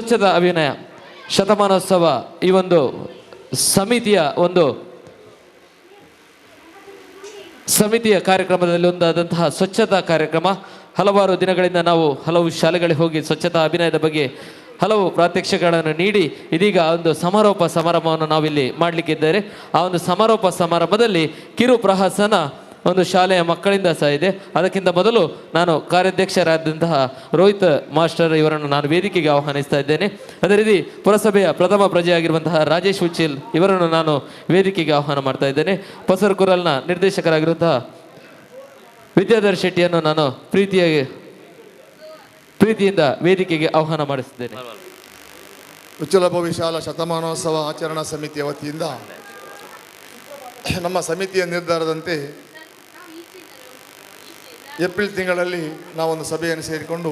ಸ್ವಚ್ಛತಾ ಅಭಿನಯ ಶತಮಾನೋತ್ಸವ ಈ ಒಂದು ಸಮಿತಿಯ ಕಾರ್ಯಕ್ರಮದಲ್ಲಿ ಒಂದಾದಂತಹ ಸ್ವಚ್ಛತಾ ಕಾರ್ಯಕ್ರಮ. ಹಲವಾರು ದಿನಗಳಿಂದ ನಾವು ಹಲವು ಶಾಲೆಗಳಿಗೆ ಹೋಗಿ ಸ್ವಚ್ಛತಾ ಅಭಿನಯದ ಬಗ್ಗೆ ಹಲವು ಪ್ರಾತ್ಯಕ್ಷಿಕೆಗಳನ್ನು ನೀಡಿ ಇದೀಗ ಒಂದು ಸಮಾರೋಪ ಸಮಾರಂಭವನ್ನು ನಾವಿಲ್ಲಿ ಮಾಡಲಿಕ್ಕಿದ್ದೇವೆ. ಆ ಒಂದು ಸಮಾರೋಪ ಸಮಾರಂಭದಲ್ಲಿ ಕಿರು ಪ್ರಹಸನ ಒಂದು ಶಾಲೆಯ ಮಕ್ಕಳಿಂದ ಸಹ ಇದೆ. ಅದಕ್ಕಿಂತ ಮೊದಲು ನಾನು ಕಾರ್ಯಾಧ್ಯಕ್ಷರಾದಂತಹ ರೋಹಿತ್ ಮಾಸ್ಟರ್ ಇವರನ್ನು ನಾನು ವೇದಿಕೆಗೆ ಆಹ್ವಾನಿಸ್ತಾ ಇದ್ದೇನೆ. ಅದೇ ರೀತಿ ಪುರಸಭೆಯ ಪ್ರಥಮ ಪ್ರಜೆಯಾಗಿರುವಂತಹ ರಾಜೇಶ್ ಉಚ್ಚಿಲ್ ಇವರನ್ನು ನಾನು ವೇದಿಕೆಗೆ ಆಹ್ವಾನ ಮಾಡ್ತಾ ಇದ್ದೇನೆ. ಪಸರ್ಕುರಲ್ನ ನಿರ್ದೇಶಕರಾಗಿರುವಂತಹ ವಿದ್ಯಾಧರ್ ಶೆಟ್ಟಿಯನ್ನು ನಾನು ಪ್ರೀತಿಯಿಂದ ವೇದಿಕೆಗೆ ಆಹ್ವಾನ ಮಾಡಿಸಿದ್ದೇನೆ. ಉಚ್ಚಲ ಭವಿಶಾಲ ಶತಮಾನೋತ್ಸವ ಆಚರಣಾ ಸಮಿತಿಯ ವತಿಯಿಂದ ನಮ್ಮ ಸಮಿತಿಯ ನಿರ್ಧಾರದಂತೆ ಏಪ್ರಿಲ್ ತಿಂಗಳಲ್ಲಿ ನಾವೊಂದು ಸಭೆಯನ್ನು ಸೇರಿಕೊಂಡು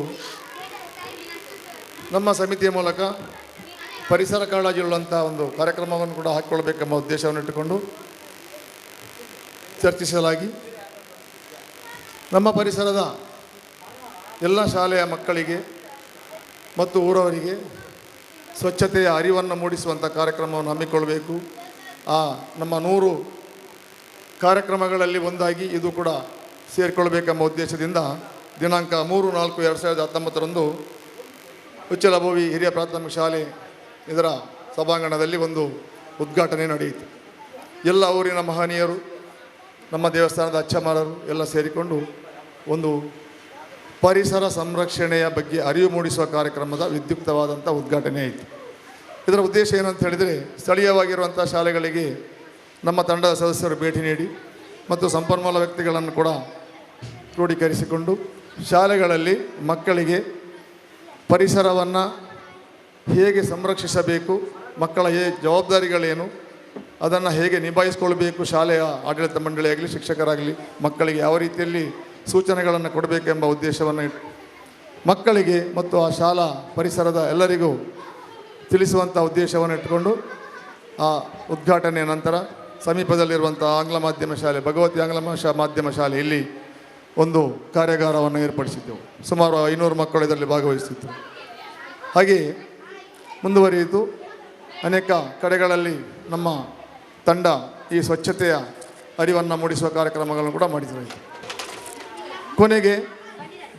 ನಮ್ಮ ಸಮಿತಿಯ ಮೂಲಕ ಪರಿಸರ ಕಾಳಜಿಯುಳ್ಳಂಥ ಒಂದು ಕಾರ್ಯಕ್ರಮವನ್ನು ಕೂಡ ಹಾಕಿಕೊಳ್ಬೇಕೆಂಬ ಉದ್ದೇಶವನ್ನು ಇಟ್ಟುಕೊಂಡು ಚರ್ಚಿಸಲಾಗಿ ನಮ್ಮ ಪರಿಸರದ ಎಲ್ಲ ಶಾಲೆಯ ಮಕ್ಕಳಿಗೆ ಮತ್ತು ಊರವರಿಗೆ ಸ್ವಚ್ಛತೆಯ ಅರಿವನ್ನು ಮೂಡಿಸುವಂಥ ಕಾರ್ಯಕ್ರಮವನ್ನು ಹಮ್ಮಿಕೊಳ್ಳಬೇಕು. ನಮ್ಮ 100 ಕಾರ್ಯಕ್ರಮಗಳಲ್ಲಿ ಒಂದಾಗಿ ಇದು ಕೂಡ ಸೇರಿಕೊಳ್ಬೇಕೆಂಬ ಉದ್ದೇಶದಿಂದ ದಿನಾಂಕ 3/4/2019 ಉಚ್ಚಲಭೋವಿ ಹಿರಿಯ ಪ್ರಾಥಮಿಕ ಶಾಲೆ ಇದರ ಸಭಾಂಗಣದಲ್ಲಿ ಒಂದು ಉದ್ಘಾಟನೆ ನಡೆಯಿತು. ಎಲ್ಲ ಊರಿನ ಮಹನೀಯರು, ನಮ್ಮ ದೇವಸ್ಥಾನದ ಅಚ್ಚಮಾರರು ಎಲ್ಲ ಸೇರಿಕೊಂಡು ಒಂದು ಪರಿಸರ ಸಂರಕ್ಷಣೆಯ ಬಗ್ಗೆ ಅರಿವು ಮೂಡಿಸುವ ಕಾರ್ಯಕ್ರಮದ ವಿದ್ಯುಕ್ತವಾದಂಥ ಉದ್ಘಾಟನೆ ಆಯಿತು. ಇದರ ಉದ್ದೇಶ ಏನಂತ ಹೇಳಿದರೆ, ಸ್ಥಳೀಯವಾಗಿರುವಂಥ ಶಾಲೆಗಳಿಗೆ ನಮ್ಮ ತಂಡದ ಸದಸ್ಯರು ಭೇಟಿ ನೀಡಿ ಮತ್ತು ಸಂಪನ್ಮೂಲ ವ್ಯಕ್ತಿಗಳನ್ನು ಕೂಡ ಕ್ರೋಢೀಕರಿಸಿಕೊಂಡು ಶಾಲೆಗಳಲ್ಲಿ ಮಕ್ಕಳಿಗೆ ಪರಿಸರವನ್ನು ಹೇಗೆ ಸಂರಕ್ಷಿಸಬೇಕು, ಮಕ್ಕಳ ಜವಾಬ್ದಾರಿಗಳೇನು, ಅದನ್ನು ಹೇಗೆ ನಿಭಾಯಿಸಿಕೊಳ್ಬೇಕು, ಶಾಲೆಯ ಆಡಳಿತ ಮಂಡಳಿಯಾಗಲಿ ಶಿಕ್ಷಕರಾಗಲಿ ಮಕ್ಕಳಿಗೆ ಯಾವ ರೀತಿಯಲ್ಲಿ ಸೂಚನೆಗಳನ್ನು ಕೊಡಬೇಕೆಂಬ ಉದ್ದೇಶವನ್ನು ಮಕ್ಕಳಿಗೆ ಮತ್ತು ಆ ಶಾಲಾ ಪರಿಸರದ ಎಲ್ಲರಿಗೂ ತಿಳಿಸುವಂಥ ಉದ್ದೇಶವನ್ನು ಇಟ್ಟುಕೊಂಡು ಆ ಉದ್ಘಾಟನೆಯ ನಂತರ ಸಮೀಪದಲ್ಲಿರುವಂಥ ಆಂಗ್ಲ ಮಾಧ್ಯಮ ಶಾಲೆ ಭಗವತಿ ಆಂಗ್ಲ ಮಾಧ್ಯಮ ಶಾಲೆ ಇಲ್ಲಿ ಒಂದು ಕಾರ್ಯಾಗಾರವನ್ನು ಏರ್ಪಡಿಸಿದ್ದೆವು. ಸುಮಾರು 500 ಮಕ್ಕಳು ಇದರಲ್ಲಿ ಭಾಗವಹಿಸಿತ್ತು. ಹಾಗೆಯೇ ಮುಂದುವರಿಯಿತು. ಅನೇಕ ಕಡೆಗಳಲ್ಲಿ ನಮ್ಮ ತಂಡ ಈ ಸ್ವಚ್ಛತೆಯ ಅರಿವನ್ನು ಮೂಡಿಸುವ ಕಾರ್ಯಕ್ರಮಗಳನ್ನು ಕೂಡ ಮಾಡಿದರು. ಕೊನೆಗೆ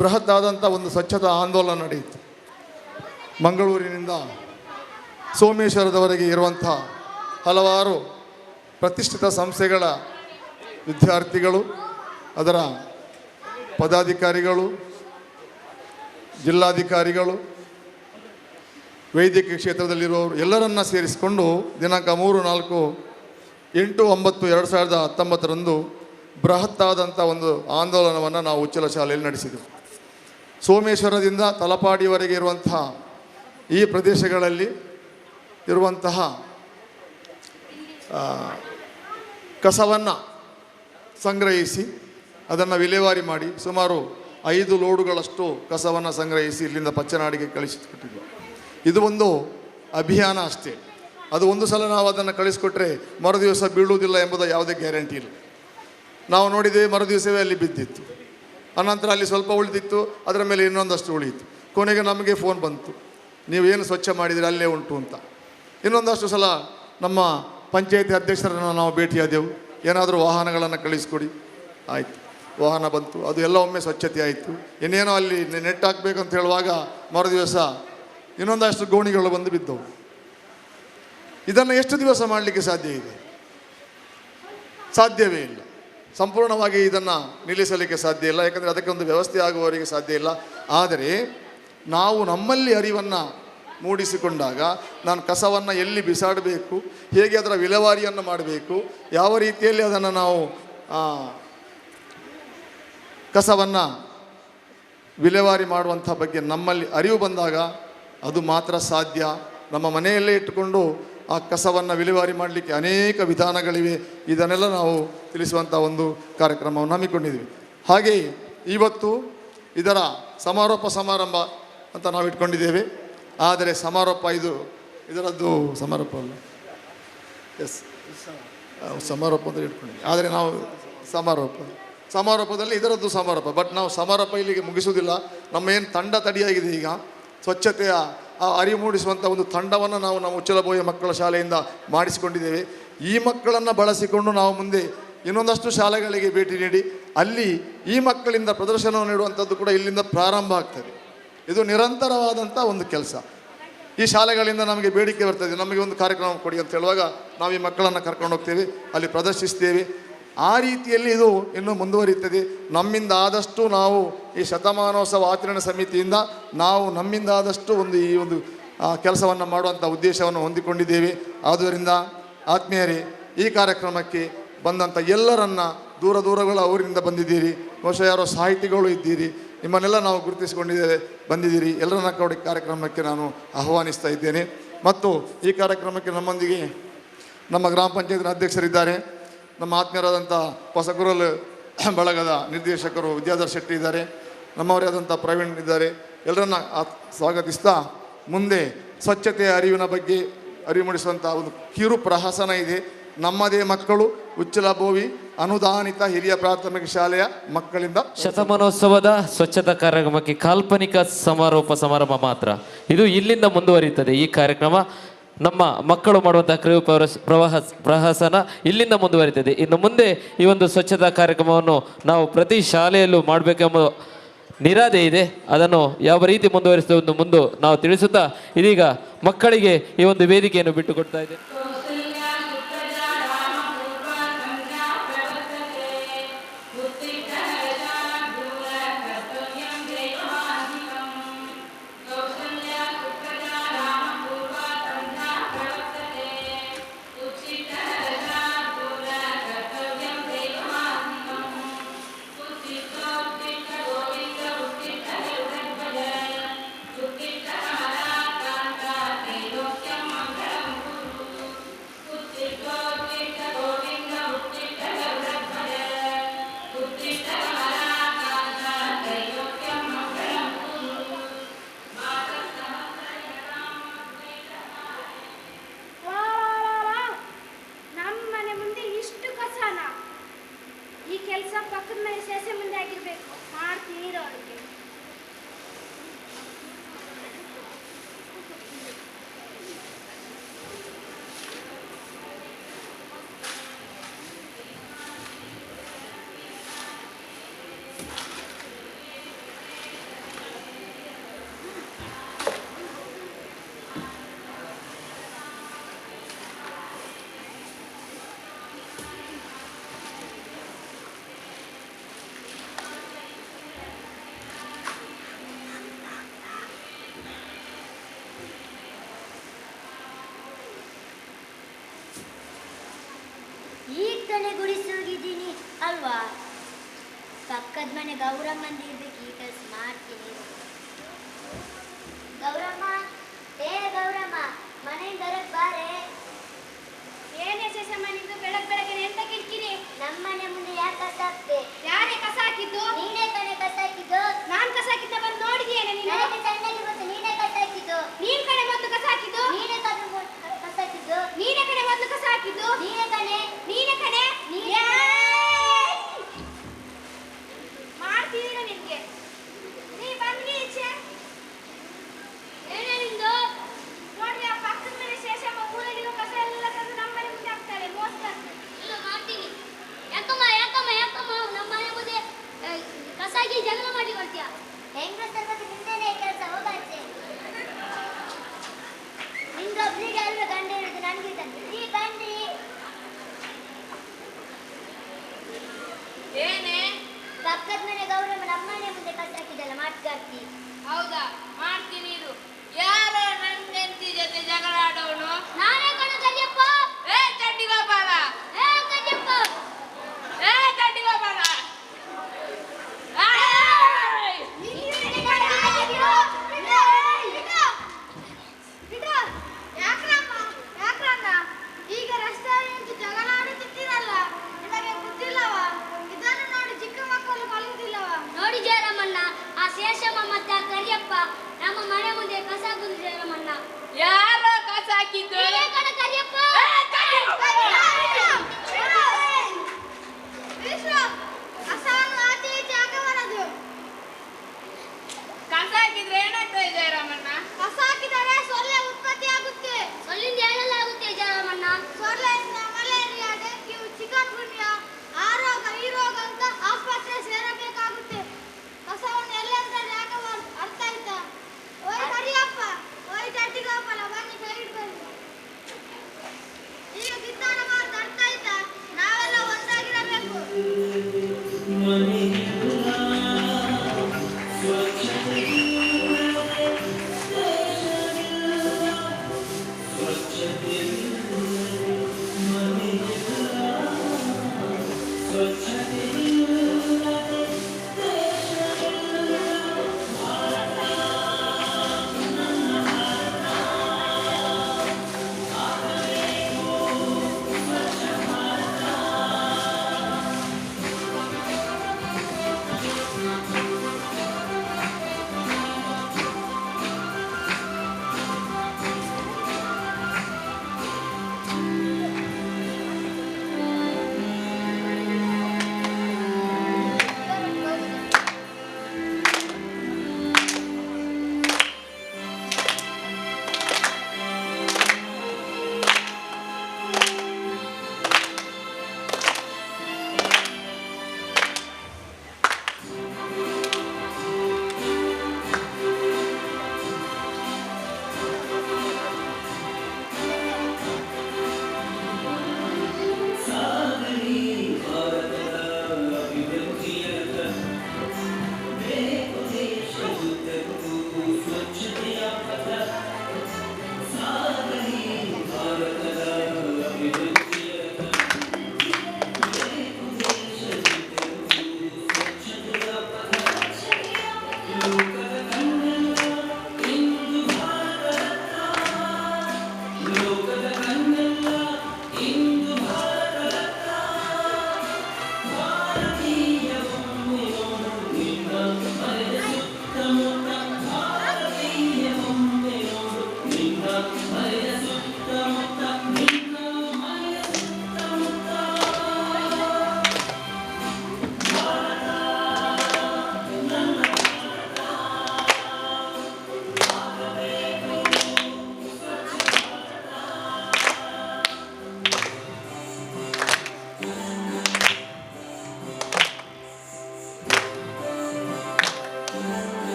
ಬೃಹತ್ ಆದಂಥ ಒಂದು ಸ್ವಚ್ಛತಾ ಆಂದೋಲನ ನಡೆಯಿತು. ಮಂಗಳೂರಿನಿಂದ ಸೋಮೇಶ್ವರದವರೆಗೆ ಇರುವಂಥ ಹಲವಾರು ಪ್ರತಿಷ್ಠಿತ ಸಂಸ್ಥೆಗಳ ವಿದ್ಯಾರ್ಥಿಗಳು, ಅದರ ಪದಾಧಿಕಾರಿಗಳು, ಜಿಲ್ಲಾಧಿಕಾರಿಗಳು, ವೈದ್ಯಕೀಯ ಕ್ಷೇತ್ರದಲ್ಲಿರುವವರು ಎಲ್ಲರನ್ನ ಸೇರಿಸಿಕೊಂಡು ದಿನಾಂಕ 3-4-8-9-2019 ಬೃಹತ್ತಾದಂಥ ಒಂದು ಆಂದೋಲನವನ್ನು ನಾವು ಉಚ್ಚಲ ಶಾಲೆಯಲ್ಲಿ ನಡೆಸಿದೆವು. ಸೋಮೇಶ್ವರದಿಂದ ತಲಪಾಡಿವರೆಗೆ ಇರುವಂತಹ ಈ ಪ್ರದೇಶಗಳಲ್ಲಿ ಇರುವಂತಹ ಕಸವನ್ನು ಸಂಗ್ರಹಿಸಿ ಅದನ್ನು ವಿಲೇವಾರಿ ಮಾಡಿ ಸುಮಾರು 5 ಲೋಡುಗಳಷ್ಟು ಕಸವನ್ನು ಸಂಗ್ರಹಿಸಿ ಇಲ್ಲಿಂದ ಪಚ್ಚನಾಡಿಗೆ ಕಳಿಸಿಕೊಟ್ಟಿದ್ದರು. ಇದು ಒಂದು ಅಭಿಯಾನ ಅಷ್ಟೇ. ಅದು ಒಂದು ಸಲ ನಾವು ಅದನ್ನು ಕಳಿಸಿಕೊಟ್ರೆ ಮರುದಿವಸ ಬೀಳುವುದಿಲ್ಲ ಎಂಬುದು ಯಾವುದೇ ಗ್ಯಾರಂಟಿ ಇಲ್ಲ. ನಾವು ನೋಡಿದ್ದೇವೆ, ಮರುದಿವಸವೇ ಅಲ್ಲಿ ಬಿದ್ದಿತ್ತು. ಅನಂತರ ಅಲ್ಲಿ ಸ್ವಲ್ಪ ಉಳಿದಿತ್ತು, ಅದರ ಮೇಲೆ ಇನ್ನೊಂದಷ್ಟು ಉಳಿಯಿತು. ಕೊನೆಗೆ ನಮಗೆ ಫೋನ್ ಬಂತು, ನೀವೇನು ಸ್ವಚ್ಛ ಮಾಡಿದರೆ ಅಲ್ಲೇ ಉಂಟು ಅಂತ. ಇನ್ನೊಂದಷ್ಟು ಸಲ ನಮ್ಮ ಪಂಚಾಯತಿ ಅಧ್ಯಕ್ಷರನ್ನು ನಾವು ಭೇಟಿಯಾದೆವು. ಏನಾದರೂ ವಾಹನಗಳನ್ನು ಕಳಿಸ್ಕೊಡಿ. ಆಯಿತು, ವಾಹನ ಬಂತು, ಅದು ಎಲ್ಲ ಒಮ್ಮೆ ಸ್ವಚ್ಛತೆ ಆಯಿತು. ಇನ್ನೇನೋ ಅಲ್ಲಿ ನೆಟ್ ಹಾಕಬೇಕಂತ ಹೇಳುವಾಗ ಮರುದಿವಸ ಇನ್ನೊಂದಷ್ಟು ಗೋಣಿಗಳು ಬಂದು ಬಿದ್ದವು. ಇದನ್ನು ಎಷ್ಟು ದಿವಸ ಮಾಡಲಿಕ್ಕೆ ಸಾಧ್ಯ ಇದೆ? ಸಾಧ್ಯವೇ ಇಲ್ಲ. ಸಂಪೂರ್ಣವಾಗಿ ಇದನ್ನು ನಿಲ್ಲಿಸಲಿಕ್ಕೆ ಸಾಧ್ಯ ಇಲ್ಲ, ಯಾಕಂದರೆ ಅದಕ್ಕೊಂದು ವ್ಯವಸ್ಥೆ ಆಗುವವರಿಗೆ ಸಾಧ್ಯ ಇಲ್ಲ. ಆದರೆ ನಾವು ನಮ್ಮಲ್ಲಿ ಅರಿವನ್ನು ಮೂಡಿಸಿಕೊಂಡಾಗ ನಾನು ಕಸವನ್ನು ಎಲ್ಲಿ ಬಿಸಾಡಬೇಕು, ಹೇಗೆ ಅದರ ವಿಲೇವಾರಿಯನ್ನು ಮಾಡಬೇಕು, ಯಾವ ರೀತಿಯಲ್ಲಿ ಅದನ್ನು ನಾವು ಕಸವನ್ನು ವಿಲೇವಾರಿ ಮಾಡುವಂಥ ಬಗ್ಗೆ ನಮ್ಮಲ್ಲಿ ಅರಿವು ಬಂದಾಗ ಅದು ಮಾತ್ರ ಸಾಧ್ಯ. ನಮ್ಮ ಮನೆಯಲ್ಲೇ ಇಟ್ಟುಕೊಂಡು ಆ ಕಸವನ್ನು ವಿಲೇವಾರಿ ಮಾಡಲಿಕ್ಕೆ ಅನೇಕ ವಿಧಾನಗಳಿವೆ. ಇದನ್ನೆಲ್ಲ ನಾವು ತಿಳಿಸುವಂಥ ಒಂದು ಕಾರ್ಯಕ್ರಮವನ್ನು ಹಮ್ಮಿಕೊಂಡಿದ್ದೀವಿ. ಹಾಗೆಯೇ ಇವತ್ತು ಇದರ ಸಮಾರೋಪ ಸಮಾರಂಭ ಅಂತ ನಾವು ಇಟ್ಕೊಂಡಿದ್ದೇವೆ. ಆದರೆ ಸಮಾರೋಪ ಇದರದ್ದು ಸಮಾರೋಪ ಅಲ್ಲ, ಸಮಾರೋಪ ಅಂತ ಇಟ್ಕೊಂಡಿದ್ದೀವಿ. ಆದರೆ ನಾವು ಸಮಾರೋಪದಲ್ಲಿ ಇದರದ್ದು ಸಮಾರೋಪ. ಬಟ್ ನಾವು ಸಮಾರೋಪ ಇಲ್ಲಿಗೆ ಮುಗಿಸುವುದಿಲ್ಲ. ನಮ್ಮ ಏನು ತಂಡ ತಡಿಯಾಗಿದೆ ಈಗ ಸ್ವಚ್ಛತೆಯ ಆ ಅರಿವು ಮೂಡಿಸುವಂಥ ಒಂದು ತಂಡವನ್ನು ನಾವು ನಮ್ಮ ಉಚ್ಚಲಬೋಯ ಮಕ್ಕಳ ಶಾಲೆಯಿಂದ ಮಾಡಿಸಿಕೊಂಡಿದ್ದೇವೆ. ಈ ಮಕ್ಕಳನ್ನು ಬಳಸಿಕೊಂಡು ನಾವು ಮುಂದೆ ಇನ್ನೊಂದಷ್ಟು ಶಾಲೆಗಳಿಗೆ ಭೇಟಿ ನೀಡಿ ಅಲ್ಲಿ ಈ ಮಕ್ಕಳಿಂದ ಪ್ರದರ್ಶನ ನೀಡುವಂಥದ್ದು ಕೂಡ ಇಲ್ಲಿಂದ ಪ್ರಾರಂಭ ಆಗ್ತದೆ. ಇದು ನಿರಂತರವಾದಂಥ ಒಂದು ಕೆಲಸ. ಈ ಶಾಲೆಗಳಿಂದ ನಮಗೆ ಬೇಡಿಕೆ ಬರ್ತದೆ, ನಮಗೆ ಒಂದು ಕಾರ್ಯಕ್ರಮ ಕೊಡಿ ಅಂತ ಹೇಳುವಾಗ ನಾವು ಈ ಮಕ್ಕಳನ್ನು ಕರ್ಕೊಂಡು ಹೋಗ್ತೇವೆ, ಅಲ್ಲಿ ಪ್ರದರ್ಶಿಸ್ತೇವೆ. ಆ ರೀತಿಯಲ್ಲಿ ಇದು ಇನ್ನೂ ಮುಂದುವರಿಯುತ್ತದೆ. ನಮ್ಮಿಂದ ಆದಷ್ಟು ನಾವು ಈ ಶತಮಾನೋತ್ಸವ ಆಚರಣೆ ಸಮಿತಿಯಿಂದ ನಾವು ನಮ್ಮಿಂದ ಆದಷ್ಟು ಈ ಒಂದು ಕೆಲಸವನ್ನು ಮಾಡುವಂಥ ಉದ್ದೇಶವನ್ನು ಹೊಂದಿಕೊಂಡಿದ್ದೇವೆ. ಆದುದರಿಂದ ಆತ್ಮೀಯರೇ, ಈ ಕಾರ್ಯಕ್ರಮಕ್ಕೆ ಬಂದಂಥ ಎಲ್ಲರನ್ನ ದೂರಗಳ ಊರಿನಿಂದ ಬಂದಿದ್ದೀರಿ, ಬಹುಶಃ ಯಾರೋ ಸಾಹಿತಿಗಳು ಇದ್ದೀರಿ, ನಿಮ್ಮನ್ನೆಲ್ಲ ನಾವು ಗುರುತಿಸಿಕೊಂಡಿದ್ದೇವೆ, ಬಂದಿದ್ದೀರಿ. ಎಲ್ಲರನ್ನ ಕೂಡ ಕಾರ್ಯಕ್ರಮಕ್ಕೆ ನಾನು ಆಹ್ವಾನಿಸ್ತಾ ಇದ್ದೇನೆ. ಮತ್ತು ಈ ಕಾರ್ಯಕ್ರಮಕ್ಕೆ ನಮ್ಮೊಂದಿಗೆ ನಮ್ಮ ಗ್ರಾಮ ಪಂಚಾಯತ್ನ ಅಧ್ಯಕ್ಷರಿದ್ದಾರೆ, ನಮ್ಮ ಆತ್ಮೀಯರಾದಂಥ ಹೊಸಕುರಲ್ ಬಳಗದ ನಿರ್ದೇಶಕರು ವಿದ್ಯಾಧರ್ ಶೆಟ್ಟಿ ಇದ್ದಾರೆ, ನಮ್ಮವರೇ ಆದಂಥ ಪ್ರವೀಣ್ ಇದ್ದಾರೆ. ಎಲ್ಲರನ್ನ ಸ್ವಾಗತಿಸ್ತಾ ಮುಂದೆ ಸ್ವಚ್ಛತೆಯ ಅರಿವಿನ ಬಗ್ಗೆ ಅರಿವು ಮೂಡಿಸುವಂಥ ಒಂದು ಕಿರು ಪ್ರಹಸನ ಇದೆ. ನಮ್ಮದೇ ಮಕ್ಕಳು ಉಚ್ಚಲಬೋವಿ ಅನುದಾನಿತ ಹಿರಿಯ ಪ್ರಾಥಮಿಕ ಶಾಲೆಯ ಮಕ್ಕಳಿಂದ ಶತಮಾನೋತ್ಸವದ ಸ್ವಚ್ಛತಾ ಕಾರ್ಯಕ್ರಮಕ್ಕೆ ಕಾಲ್ಪನಿಕ ಸಮಾರೋಪ ಸಮಾರಂಭ ಮಾತ್ರ. ಇದು ಇಲ್ಲಿಂದ ಮುಂದುವರಿಯುತ್ತದೆ. ಈ ಕಾರ್ಯಕ್ರಮ ನಮ್ಮ ಮಕ್ಕಳು ಮಾಡುವಂತಹ ಕ್ರಿಯು ಪ್ರಹಸನ ಇಲ್ಲಿಂದ ಮುಂದುವರಿತದೆ. ಇನ್ನು ಮುಂದೆ ಈ ಒಂದು ಸ್ವಚ್ಛತಾ ಕಾರ್ಯಕ್ರಮವನ್ನು ನಾವು ಪ್ರತಿ ಶಾಲೆಯಲ್ಲೂ ಮಾಡಬೇಕೆಂಬ ನಿರಾದೆ ಇದೆ. ಅದನ್ನು ಯಾವ ರೀತಿ ಮುಂದುವರಿಸುವುದು ಮುಂದೆ ನಾವು ತಿಳಿಸುತ್ತಾ ಇದೀಗ ಮಕ್ಕಳಿಗೆ ಈ ಒಂದು ವೇದಿಕೆಯನ್ನು ಬಿಟ್ಟುಕೊಡ್ತಾ ಇದ್ದೇನೆ. ಈಗ ತಾನೇ ಗುಡಿಸಿ ಹೋಗಿದ್ದೀನಿ ಅಲ್ವಾ? ಪಕ್ಕದ ಮನೆ ಗೌರಮ್ಮಂದ ಇರ್ಬೇಕು, ಈ ಕೆಲಸ ಮಾಡ್ತೀನಿ. ಗೌರಮ್ಮ, ಏ ಗೌರಮ್ಮ, ಮನೆಯಿಂದ ಹೊರಗೆ ಬಾರೆ. ಏನೇ ಶೇಷಮ್ಮ ನಿಂದು ಬೆಳಗ್ಗೆ ಎಂತ ಕಿರಿಕಿರಿ? ನಮ್ಮನೆ ಮುಂದೆ ಯಾಕೆ ಕಸ ಹಾಕ್ತೆ? ಯಾರೇ ಕಸ ಹಾಕಿದ್ದು? ನೀನೇ ತಾನೇ ಕಸ ಹಾಕಿದ್ದು. ನಾನ್ ಕಸ ಹಾಕಿದ್ದ ಬಂದು ನೋಡಿದೀಯೇನೆ ನೀನು? ನನಗೆ ಸಣ್ಣಗೆ ಗೊತ್ತು, ನೀನೇ ಕಸ ಹಾಕಿದ್ದು. ನೀನ್ ಕಡೆ ಮೊದಲು ಕಸ ಹಾಕಿದ್ದು? ನೀನೇ ಕಸ ಹಾಕಿದ್ದು. ನೀನೇ ಕಡೆ ಮೊದಲು ಕಸ ಹಾಕಿದ್ದು? ನೀನೇ ಕಣೆ. ನೀನೇ ಕಡೆ ನೀನೇ. ಮಾಡ್ತೀರ ನಿನ್ಗೆ. ನೀ ಬಂದ್ರಿ ಈಚೆ. ಏನೇ ನಿಂದು? ನೋಡ್ರಿ ಆ ಪಕ್ಕದ ಮನೆ ಶೇಷಮ್ಮ ಊರಲ್ಲಿರೋ ಕಸ ಎಲ್ಲ ತಂದು ನಮ್ಮ ಮನೆ ಮುಂದೆ ಹಾಕ್ತಾಳೆ. ಮೋಸ ಮಾಡ್ತೀನಿ. ಯಾಕಮ್ಮ ನಮ್ಮ ಮನೆ ಮುಂದೆ ಕಸ ಹಾಕಿ ಜಗಳ ಮಾಡಿ ಬರ್ತೀಯ? ಹೆಂಗಸರ ಬಗ್ಗೆ ನಿಂದೇನೆ ಕೆಲಸ, ಹೋಗಾಚೆ. ನಿಂದೊಬ್ರಿಗೆ ಅಲ್ವ ಗಂಡ ಇರೋದು, ನನಗೆ ನೀ ಬನ್ನಿ. ಏನೇ? ಪಕ್ಕದ ಮನೆ ಗೌರಮ್ಮ ನಮ್ಮ ಮನೆ ಮುಂದೆ ಕಸ ಹಾಕಿದಲ್ಲ, ಮಾಡ್ಕಾರ್ತಿ. ಹೌದಾ? ಮಾಡ್ತೀನಿ ಇರು. ಯಾರ ನನ್ನ ಹೆಂಡತಿ ಜೊತೆ ಜಗಳ ಆಡೋನು? ನಾನೇ ಕಣೋ ಕರಿಯಪ್ಪ. ಏ ಚಡ್ಡಿ ಗೋಪಾಲ, ಏ ಕರಿಯಪ್ಪ, ಏ ಚಡ್ಡಿ ಗೋಪಾಲ. ಈಗ ರಸ್ತೆ ಜಗಳ ಆಡುತ್ತಿದ್ದೀರಲ್ಲ, ನಿಮಗೆ ಗೊತ್ತಿಲ್ಲವ? ಇದನ್ನು ನೋಡಿ ಚಿಕ್ಕ ಮಕ್ಕಳು ಕಲಿಯುವುದಿಲ್ಲವ? ನೋಡಿ ಜಯರಾಮಣ್ಣ, ಆ ಶೇಷಮ್ಮ ಮತ್ತೆ ಆ ಕರಿಯಪ್ಪ ನಮ್ಮ ಮನೆ ಮುಂದೆ ಕಸ ಹಾಕುದು. ಜಯರಾಮಣ್ಣ, ಯಾರೋ ಕಸ ಹಾಕಿದ್ದು? ನೀನೇ ಕಣ ಕರಿಯಪ್ಪ. ಕಸ ಹಾಕಿದ್ರೆ ಏನಾಗ್ತದೆ ಜಯರಾಮಣ್ಣ? ಕಸ ಹಾಕಿದರೆ ಆಸ್ಪತ್ರೆ ಸೇರಬೇಕಾಗುತ್ತೆ. ಕಸವನ್ನು ಎಲ್ಲೆಂದರೆ ಹಾಕಬಾರ್ದು, ಅರ್ಥ ಆಯ್ತಾ? ಓಯ್ ಕರಿಯಪ್ಪ, ಓಯ್ ಚಡ್ಡಿಗೋಪಾಲ, ಬನ್ನಿ ಸೈಡ್ ಬನ್ನಿ. ಈಗ ಕಿತ್ತಾಡ ಮಾತು ಅರ್ಥ ಆಯ್ತಾ? ನಾವೆಲ್ಲ ಒಂದಾಗಿರಬೇಕು.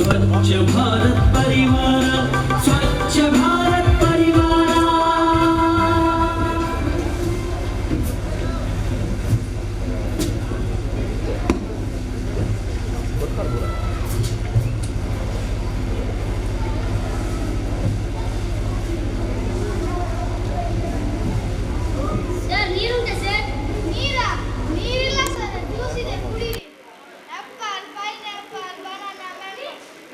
स्वच्छ भारत परिवार, स्वच्छ भारत परिवार। ಸರ್ ನೀರುಂಟೆ ಸರ್? ನೀರಾ? ನೀರಿಲ್ಲ ಸರ್, ಜ್ಯೂಸ್ ಇದೆ, ಕುಡೀರಿ. Apple, pineapple, banana, mango.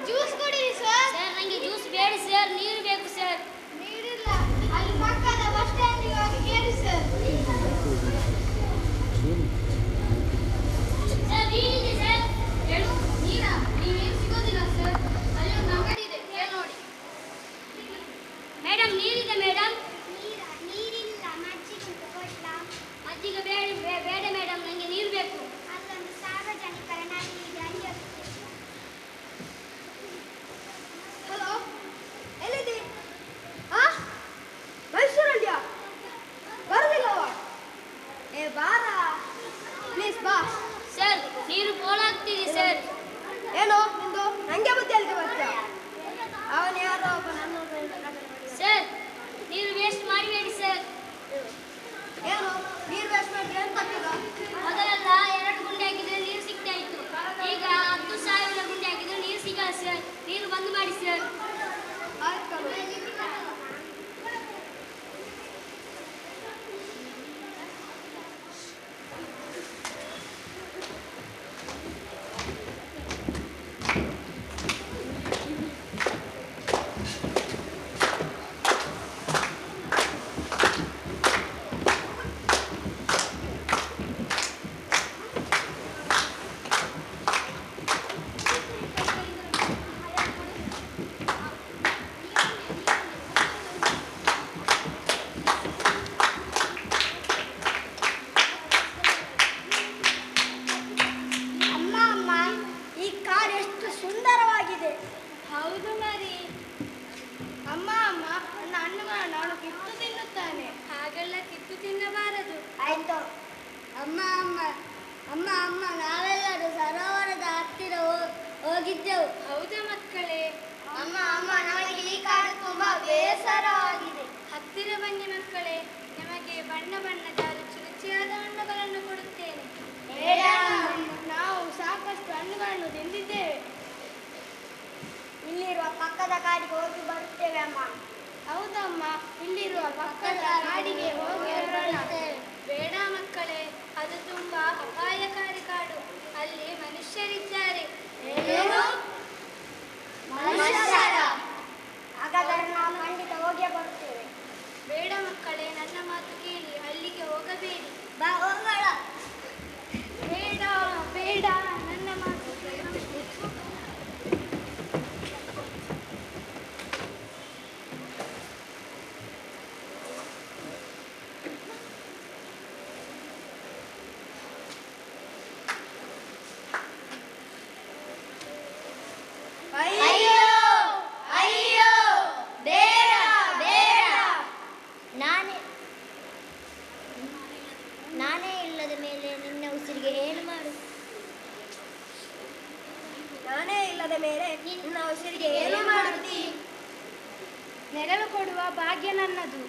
Juice ಕುಡೀರಿ ಸರ್. ಸರ್ ನನಗೆ ಜ್ಯೂಸ್ ಬೇಡ ಸರ್, ನೀರು ಬೇಕು ಸರ್. ನೀರಿಲ್ಲ, ಅಲ್ಲಿ ಪಕ್ಕದ ಬಸ್ ಸ್ಟ್ಯಾಂಡಿಗೆ ಹೋಗಿ ಕೇಳಿ ಸರ್. ಸರ್ ನೀರಿದೆ ಸರ್? ಹೇಳು. ನೀರಾ? ನೀವೇನು ಸಿಗೋದಿಲ್ಲ ಸರ್. ಅಲ್ಲಿ ಒಂದು ಅಂಗಡಿ ಇದೆ, ಕೇಳಿ ನೋಡಿ. ಮೇಡಮ್ ನೀರಿದೆ ಮೇಡಮ್? ನೀರಿಲ್ಲ, ಮಜ್ಜಿಗೆ ಉಂಟು, ಕೊಡ್ಲಾ? ಮಜ್ಜಿಗೆ ಬೇಡ ಮೇಡಮ್, ನನಗೆ ನೀರು ಬೇಕು. ಅಲ್ಲೊಂದು ಸಾರ್ವಜನಿಕರ ನದಿ ಇದೆ, ಅಲ್ಲಿ ಹೋಗಿ. ಹಲೋ, ಎಲ್ಲಿದೆ? ಮೈಸೂರಲ್ಲಿಯಾ? ಬರುದಿಲ್ಲವ? ಏ ಬಾರ, ಪ್ಲೀಸ್ ಬಾ. ಸರ್ ನೀರು ಪೋಲಾಗ್ತಿದೆ ಸರ್. ಏನು ನಿಂದು? ನಂಗೆ ಬುದ್ಧಿ ಅಲ್ಲಿಗೆ ಬರ್ತೀಯ? ಅವನು ಯಾರೋ ಒಬ್ಬ ನನ್ನ ಸರ್ ನೀರು ವೇಸ್ಟ್ ಮಾಡಬೇಡಿ ಸರ್. ಏನು ನೀರು ವೇಸ್ಟ್ ಮಾಡಿದ್ರೆ ಏನು ತಪ್ಪಿಲ್ಲ? ಮೊದಲೆಲ್ಲ 2 ಗುಂಡೆ ಹಾಕಿದ್ರೆ ನೀರು ಸಿಗ್ತಾ ಇತ್ತು. ಈಗ 10,000 ಗುಂಡೆ ಹಾಕಿದ್ರೆ ನೀರು ಸಿಗಲ್ಲ ಸರ್. ನೀರು ಬಂದ್ ಮಾಡಿ ಸರ್. ಆಯ್ತು. ಹೌದು ಮರಿ. ಅಮ್ಮ ಅಮ್ಮ ನನ್ನ ಹಣ್ಣುಗಳನ್ನು ನಾನು ಕಿತ್ತು ತಿನ್ನುತ್ತಾನೆ. ಹಾಗೆಲ್ಲ ಕಿತ್ತು ತಿನ್ನಬಾರದು. ಆಯ್ತು. ಅಮ್ಮ ಅಮ್ಮ ಅಮ್ಮ ಅಮ್ಮ ನಾವೆಲ್ಲರೂ ಸರೋವರದ ಹತ್ತಿರ ಹೋಗಿದ್ದೆವು. ಹೌದಾ ಮಕ್ಕಳೇ? ಅಮ್ಮ ಅಮ್ಮ ನಮಗೆ ಈ ಕಾಡು ತುಂಬಾ ಬೇಸರವಾಗಿದೆ. ಹತ್ತಿರ ಬನ್ನಿ ಮಕ್ಕಳೇ, ನಿಮಗೆ ಬಣ್ಣ ಬಣ್ಣದ ರುಚಿ ರುಚಿಯಾದ ಹಣ್ಣುಗಳನ್ನು ಕೊಡುತ್ತೇನೆ. ಬೇಡ, ನಾವು ಸಾಕಷ್ಟು ಹಣ್ಣುಗಳನ್ನು ತಿಂದಿದ್ದೇವೆ. ಇಲ್ಲಿರುವ ಪಕ್ಕದ ಕಾಡಿಗೆ ಹೋಗಿ ಬರುತ್ತೇವೆ ಅಮ್ಮ. ಹೌದಮ್ಮ, ಇಲ್ಲಿರುವ ಪಕ್ಕದ ಕಾಡಿಗೆ ಹೋಗಿ ಬರೋಣ. ಬೇಡ ಮಕ್ಕಳೇ, ಅದು ತುಂಬಾ ಅಪಾಯಕಾರಿ ಕಾಡು. ಅಲ್ಲಿ ಮನುಷ್ಯರಿದ್ದಾರೆ. ಏನು? ಮನುಷ್ಯರ? ಹಾಗಾದರೆ ನಾವು ಖಂಡಿತ ಹೋಗೇ ಬರುತ್ತೇವೆ. ಬೇಡ ಮಕ್ಕಳೇ, ನನ್ನ ಮಾತು ಕೇಳಿ, ಅಲ್ಲಿಗೆ ಹೋಗಬೇಡಿ. ಬಾ ಹೋಗೋಣ. ಬೇಡ ಬೇಡ, ನನ್ನ ಮಾತು ಕೇಳಿ. ಅಯ್ಯೋ ಅಯ್ಯೋ, ಬೇಡ ಬೇಡ. ನಾನೇ ಇಲ್ಲದ ಮೇಲೆ ನಿನ್ನ ಉಸಿರಿಗೆ ಏನು ಮಾಡು? ನಾನೇ ಇಲ್ಲದ ಮೇಲೆ ನಿನ್ನ ಉಸಿರಿಗೆ ಏನು ಮಾಡುತ್ತೀ? ನೆರಳು ಕೊಡುವ ಭಾಗ್ಯ ನನ್ನದು.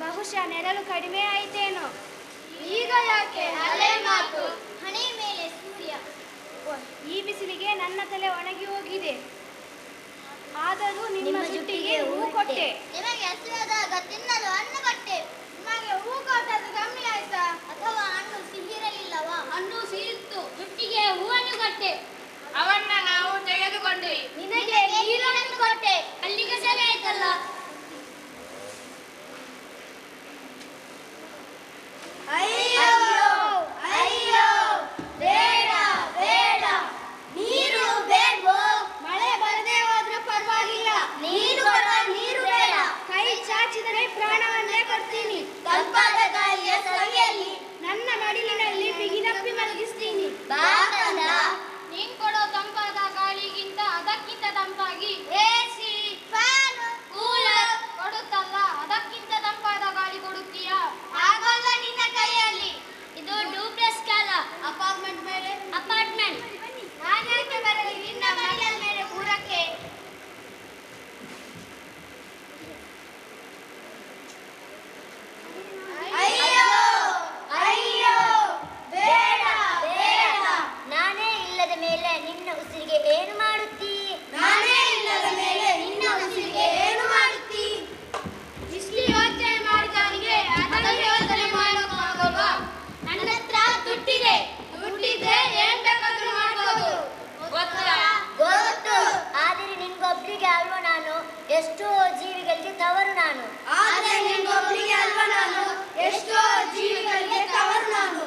ಬಹುಶಃ ನೆರಳು ಕಡಿಮೆ ಆಯಿತೇನೋ. ಈಗ ಯಾಕೆ ಹಳೆ ಮಾತು? ಹಣೆ ಮೇಲೆ ಸೂರ್ಯ. ಈ ಬಿಸಿಲಿಗೆ ನನ್ನ ತಲೆ ಒಣಗಿ ಹೋಗಿದೆ. ಆದರೂ ನಿಮ್ಮ ಜುಟ್ಟಿಗೆ ಹೂ ಕೊಟ್ಟೆ. ನಿಮಗೆ ಹಸಿವಾದಾಗ ತಿನ್ನಲು ಹಣ್ಣು ಕೊಟ್ಟೆ. ನಿಮಗೆ ಹೂ ಕೊಟ್ಟದ್ದು ಕಮ್ಮಿ ಆಯ್ತಾ? ಅಥವಾ ಹಣ್ಣು ಸಿಹಿರಲಿಲ್ಲವಾ? ಹಣ್ಣು ಸಿಹಿತ್ತು, ಜುಟ್ಟಿಗೆ ಹೂವನ್ನು ಕೊಟ್ಟೆ. ಅವನ್ನ ನಾವು ತೆಗೆದುಕೊಂಡ್ವಿ. ನಿನಗೆ ನೀರನ್ನು ಕೊಟ್ಟೆ. ಅಲ್ಲಿಗೆ ಸರಿ ಆಯ್ತಲ್ಲ. ಅಯ್ಯೋ ಅಯ್ಯೋ, ಬೇಡ ಬೇಡ. ನೀರು ಬೇಕೋ? ಮಳೆ ಬರದೇ ಹೋದ್ರೂ ಪರವಾಗಿಲ್ಲ, ನೀರು ಬೇಡ. ಕೈ ಚಾಚಿದರೆ ಪ್ರಾಣವನ್ನೇ ಕೊಡ್ತೀನಿ. ತಂಪಾದ ಗಾಳಿಯ ಸವಿಯಲ್ಲಿ ನನ್ನ ಮಡಿಲಿನಲ್ಲಿ ಬಿಗಿದಪ್ಪಿ ಮಲಗಿಸ್ತೀನಿ. ಬಾಕಂದ. ನೀನ್ ಕೊಡೋ ತಂಪಾದ ಗಾಳಿಗಿಂತ ಅದಕ್ಕಿಂತ ತಂಪಾಗಿ ಎಸಿ, ಫ್ಯಾನ್, ಕೂಲರ್ ಕೊಡುತ್ತಲ್ಲ, ಅದಕ್ಕಿಂತ ತಂಪಾದ ಗಾಳಿ ಕೊಡುತ್ತೀಯಾ? ಆಗೋಲ್ಲ ನಿನ್ನ ಕೈಯಲ್ಲಿ. ಇದು ಡೂಪ್ಲೆಸ್ ಕಾಲ. ಅಪಾರ್ಟ್ಮೆಂಟ್ ಮೇಲೆ ಅಪಾರ್ಟ್ಮೆಂಟ್. ನಾನ್ಯಾಕೆ ಬರಲಿ ನಿನ್ನ ಮನೆಯ ಮೇಲೆ ಪೂರಕ್ಕೆ? ಅಯ್ಯೋ ಅಯ್ಯೋ, ಬೇಡ ಬೇಡ. ನಾನೇ ಇಲ್ಲದ ಮೇಲೆ ನಿನ್ನ ಉಸಿರಿಗೆ ಏನು ಮಾಡುತ್ತೀ? ನಾನೇ ಇಲ್ಲದ ಮೇಲೆ ನಿನ್ನ ಉಸಿರಿಗೆ ಏನು ಮಾಡುತ್ತೀ? ಇಷ್ಟು ಯೋಚನೆ ಮಾಡಿದವನಿಗೆ ಅದನ್ನು ಯೋಚನೆ ಮಾಡೋಕ್ಕಾಗಲ್ವಾ? ನನ್ನ ಹತ್ರ ದುಡ್ಡಿದೆ. ದುಡ್ಡಿದ್ರೆ ಏನ್ ಬೇಕಾದ್ರೂ ಮಾಡ್ಬೋದು. ಗೊತ್ತು. ಆದರೆ ನಿನ್ಗೊಬ್ರಿಗೆ ಅಲ್ವಾ ನಾನು? ಎಷ್ಟೋ ಜೀವಿಗಳಿಗೆ ತವರು ನಾನು. ಆದ್ರೆ ನಿನ್ಗೊಬ್ಳಿಗೆ ಅಲ್ವಾ ನಾನು? ಎಷ್ಟೋ ಜೀವಿಗಳಿಗೆ ತವರು ನಾನು.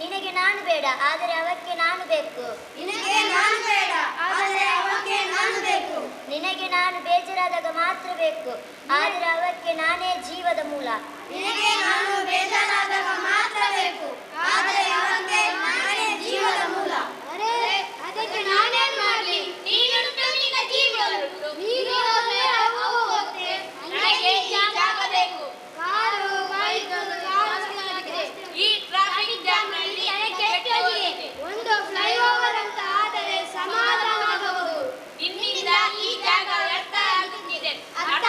ನಿನಗೆ ನಾನು ಬೇಡ, ಆದರೆ ಅವಕ್ಕೆ ನಾನು ಬೇಕು. ನಿನಗೆ ನಾನು ಬೇಡ, ಆದರೆ ಅವಕ್ಕೆ ನಾನು ಬೇಕು. ನಿನಗೆ ನಾನು ಬೇಜಾರಾದಾಗ ಮಾತ್ರ ಬೇಕು, ಆದರೆ ಅವಕ್ಕೆ ನಾನೇ ಜೀವದ ಮೂಲ. ನಿನಗೆ ನಾನು ಬೇಜಾರಾದಾಗ ಮಾತ್ರ ಬೇಕು, ಆದರೆ ಅವಕ್ಕೆ ನಾನೇ ಜೀವದ ಮೂಲ. ಅರೆ, ಅದಕ್ಕೆ ನಾನೇನ್ ಮಾಡ್ಲಿ? ನೀನುಂಟು ನಿನ್ನ ಜೀವನವಿತ್ತು. ನೀನು ಹೋದ್ರೆ ಅವು ಹೋಗುತ್ತೆ. ನನಗೆ ಈ ಜಾಗ ಬೇಕು. ಕಾರು, ಬೈಕ್, ಈ ಟ್ರಾಫಿಕ್ ಜಾಮ್ ನಲ್ಲಿ ಕೆಟ್ಟೋಗಿದೆ. ಒಂದು ಫ್ಲೈಓವರ್ ಅಂತ ಆದರೆ ಸಮಾಧಾನ ಆಗಬಹುದು. ನಿನ್ನಿಂದ ಈ ಜಾಗ ವ್ಯರ್ಥ ಆಗುತ್ತಿದೆ. ಅರ್ಥ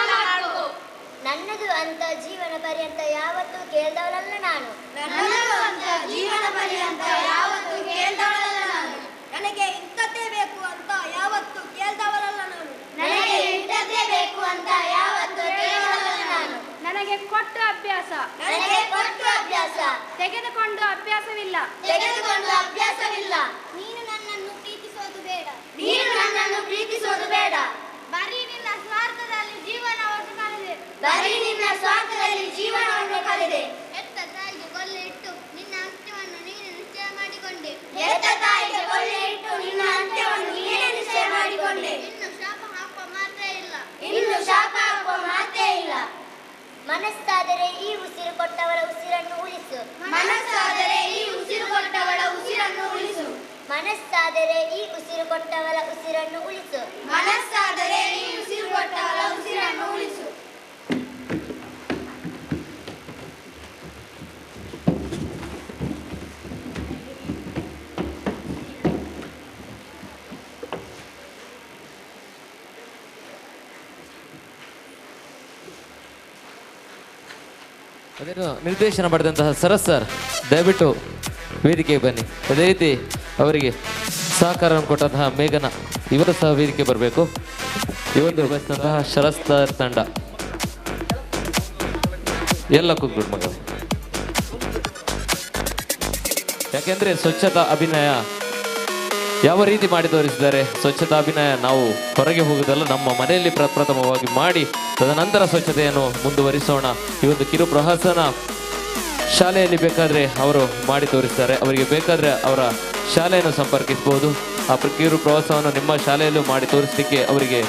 ನನ್ನದು ಅಂತ ಜೀವನ ಪರ್ಯಂತ ಯಾವತ್ತೂ ಕೇಳ್ದವಳಲ್ಲ ನಾನು. ನನ್ನದು ಅಂತ ಜೀವನ ಪರ್ಯಂತ ಯಾವತ್ತೂ ಕೇಳ್ದವಳಲ್ಲ ನಾನು. ನನಗೆ ಇಂಥದ್ದೇ ಬೇಕು ಅಂತ ಯಾವತ್ತೂ ಕೇಳ್ದವಳಲ್ಲ ನಾನು. ನನಗೆ ಇಂಥದ್ದೇ ಬೇಕು ಅಂತ ಯಾವತ್ತೂ ಕೇಳವಳಲ್ಲ ನಾನು. ನನಗೆ ಕೊಟ್ಟ ಅಭ್ಯಾಸ, ನನಗೆ ಕೊಟ್ಟು ಅಭ್ಯಾಸ, ತೆಗೆದುಕೊಂಡು ಅಭ್ಯಾಸವಿಲ್ಲ. ತೆಗೆದುಕೊಂಡು ಅಭ್ಯಾಸವಿಲ್ಲ. ನೀನು ನನ್ನನ್ನು ಪ್ರೀತಿಸೋದು ಬೇಡ. ನೀನು ನನ್ನನ್ನು ಪ್ರೀತಿಸೋದು ಬೇಡ. ಬರೀ ನಿನ್ನ ಸ್ವಾರ್ಥದಲ್ಲಿ ಜೀವನವನ್ನು ಕಳೆದೆ. ಬರೀ ನಿನ್ನ ಸ್ವಾರ್ಥದಲ್ಲಿ ಜೀವನವನ್ನು ಕಳೆದೆ. ಹೆತ್ತ ತಾಯಿಗೆ ಕೊಲ್ಲೆ ಇಟ್ಟು ನಿನ್ನ ಅಂತ್ಯವನ್ನು ನೀನು ನಿಶ್ಚಯ ಮಾಡಿಕೊಂಡೆ. ಹೆತ್ತ ತಾಯಿಗೆ ಕೊಳ್ಳೆ ಇಟ್ಟು ನಿನ್ನ ಅಂತ್ಯವನ್ನು ನೀನೇ ನಿಶ್ಚಯ ಮಾಡಿಕೊಂಡೆ. ಇನ್ನು ಶಾಪ ಹಾಕುವ ಮಾತ್ರೇ ಇಲ್ಲ. ಇನ್ನು ಶಾಪ ಹಾಕುವ ಮಾತೇ ಇಲ್ಲ. ಮನಸ್ಸಾದರೆ ಈ ಉಸಿರು ಕೊಟ್ಟವರ ಉಸಿರನ್ನು ಉಳಿಸು. ಮನಸ್ಸಾದರೆ ಈ ಉಸಿರು ಕೊಟ್ಟವಳ ಉಸಿರನ್ನು ಉಳಿಸು. ಮನಸ್ಸಾದರೆ ಈ ಉಸಿರು ಕೊಟ್ಟವರ ಉಸಿರನ್ನು ಉಳಿಸು. ಮನಸ್ಸಾದರೆ ಈ ಉಸಿರು ಕೊಟ್ಟವಳ ಉಸಿರನ್ನು ಉಳಿಸು. ಅದನ್ನು ನಿರ್ದೇಶನ ಮಾಡಿದಂತಹ ಸರಸ್ ಸರ್ ದಯವಿಟ್ಟು ವೇದಿಕೆಗೆ ಬನ್ನಿ. ಅದೇ ರೀತಿ ಅವರಿಗೆ ಸಹಕಾರವನ್ನು ಕೊಟ್ಟಂತಹ ಮೇಘನ ಇವರು ಸಹ ವೇದಿಕೆ ಬರಬೇಕು. ಇವತ್ತು ಬಯಸಿದಂತಹ ಶರತ್ ಸರ್ ತಂಡ ಎಲ್ಲ ಕೂತ್ಬಿಟ್ಟು ಮಗ. ಯಾಕೆಂದ್ರೆ ಸ್ವಚ್ಛತಾ ಅಭಿನಯ ಯಾವ ರೀತಿ ಮಾಡಿ ತೋರಿಸಿದ್ದಾರೆ. ಸ್ವಚ್ಛತಾ ಅಭಿನಯ ನಾವು ಹೊರಗೆ ಹೋಗುವುದಲ್ಲ, ನಮ್ಮ ಮನೆಯಲ್ಲಿ ಪ್ರಪ್ರಥಮವಾಗಿ ಮಾಡಿ ತದನಂತರ ಸ್ವಚ್ಛತೆಯನ್ನು ಮುಂದುವರಿಸೋಣ. ಈ ಒಂದು ಕಿರು ಪ್ರಹಸನ ಶಾಲೆಯಲ್ಲಿ ಬೇಕಾದರೆ ಅವರು ಮಾಡಿ ತೋರಿಸ್ತಾರೆ. ಅವರಿಗೆ ಬೇಕಾದರೆ ಅವರ ಶಾಲೆಯನ್ನು ಸಂಪರ್ಕಿಸಬಹುದು. ಆ ಕಿರು ಪ್ರವಾಸವನ್ನು ನಿಮ್ಮ ಶಾಲೆಯಲ್ಲೂ ಮಾಡಿ ತೋರಿಸಲಿಕ್ಕೆ ಅವರಿಗೆ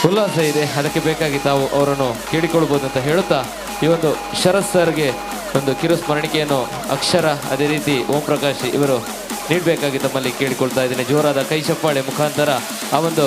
ಉಲ್ಲಾಸ ಇದೆ. ಅದಕ್ಕೆ ಬೇಕಾಗಿ ತಾವು ಅವರನ್ನು ಕೇಳಿಕೊಳ್ಬೋದು ಅಂತ ಹೇಳುತ್ತಾ ಈ ಒಂದು ಶರತ್ ಸರ್ಗೆ ಒಂದು ಕಿರು ಸ್ಮರಣಿಕೆಯನ್ನು ಅಕ್ಷರ ಅದೇ ರೀತಿ ಓಂ ಪ್ರಕಾಶ್ ಇವರು ನೀಡಬೇಕಾಗಿ ತಮ್ಮಲ್ಲಿ ಕೇಳಿಕೊಳ್ತಾ ಇದ್ದೀನಿ. ಜೋರಾದ ಕೈ ಚಪ್ಪಾಳೆ ಮುಖಾಂತರ ಆ ಒಂದು